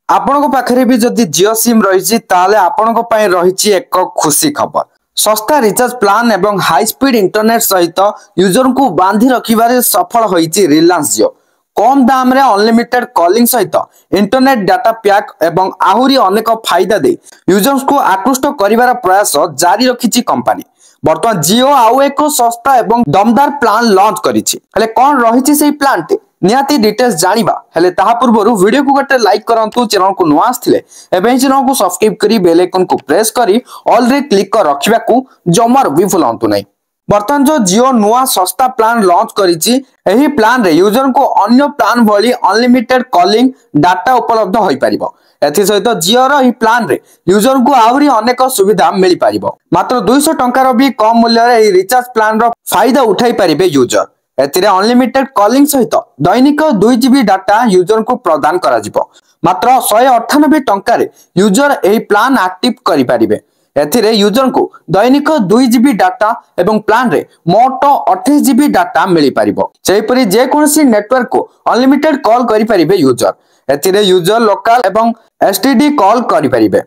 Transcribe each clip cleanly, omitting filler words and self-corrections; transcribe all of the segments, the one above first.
आपनको पाखरे भी जदि जियो सिम रही आपनको पई रही एक खुशी खबर। सस्ता रिचार्ज प्लान एवं हाई स्पीड इंटरनेट सहित यूजर को बांधि रखिबारे सफल होईची रिलायंस जियो। कम दाम रे अनलिमिटेड कॉलिंग सहित इंटरनेट डाटा पैक एवं आहुरी अनेक फायदा दे यूजर्स को आकृष्ट करिवार प्रयास जारी रखिची कंपनी। बर्तमान जियो आउ एक सस्ता एवं दमदार प्लान लॉन्च करिछि। हेले कोन रहिछि सेही प्लान टी निहाती डिटेल्स जानिबा हेले ताहा पूर्वरु वीडियो को गटे लाइक करंतु, चैनल को नुआ आस्थिले एबे चैनल को सब्सक्राइब करी बेल आइकन को प्रेस करी ऑल रे क्लिक कर रखिबा को जमार भी भूलंतु नै। बर्तमान जो जियो नुआ सस्ता प्लान लॉन्च करिछि एही प्लान रे यूजर को अन्य प्लान भली अनलिमिटेड कॉलिंग डाटा उपलब्ध होई परिबो। एथि सहित जियो रो ई प्लान रे यूजर को आहुरी अनेक सुविधा मिली परिबो। मात्र 200 टंका रो भी कम मूल्य रे ई रिचार्ज प्लान रो फायदा उठाई परिबे यूजर। एथिरे अनलिमिटेड कॉलिंग सहित दैनिक 2 जीबी डाटा यूजर को प्रदान करा जिवो। मात्र 198 टंका रे यूजर एही प्लान एक्टिव करि परिबे। एथिरे यूजर को दैनिक 2 जीबी डाटा एवं प्लान रे मोट 28 जीबी डाटा मिली परिबो। सेहिपरि जे कोनसी नेटवर्क को अनलिमिटेड कॉल करि परिबे यूजर। एथिरे यूजर लोकल एवं एसटीडी कॉल करि परिबे।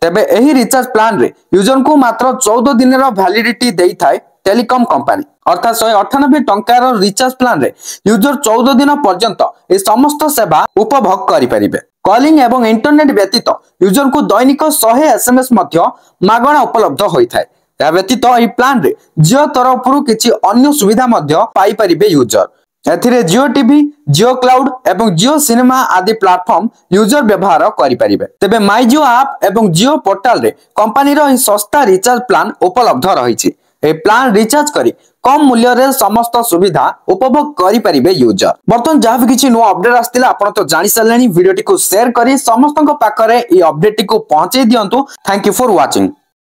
तबे एही रिचार्ज प्लान रे यूजर को मात्र 14 दिन रो वैलिडिटी देई थाए टेलीकॉम कंपनी। अर्थात 198 टंकार रिचार्ज प्लान रे यूजर 14 दिन पर्यंत ए समस्त सेवा उपभोग करि परिबे। कॉलिंग एवं इंटरनेट व्यतीत यूजर को दैनिक 100 एसएमएस मध्य मागणा उपलब्ध होई थाए। या व्यतीत ए प्लान रे जियो तरफरु किछि अन्य सुविधा मध्य पाई परिबे यूजर। एथिरे जियो टीवी, जियो क्लाउड एवं जियो सिनेमा आदि प्लेटफॉर्म यूजर व्यवहार करि परिबे। तबे माई जियो ऐप एवं जियो पोर्टल रे कंपनी रो ई सस्ता रिचार्ज प्लान उपलब्ध रहिछि। ए प्लान रिचार्ज करी कम मूल्य रे समस्त सुविधा उपभोग करि परिबे यूजर। बर्तमान जहाँ भी किछि नुआ अपडेट आस्तिला आपण तो जानि सारलेनी। वीडियो टी को शेयर करी समस्तक पाखरे ई अपडेट टी को पहुंचै दियंतु। Thank you for watching.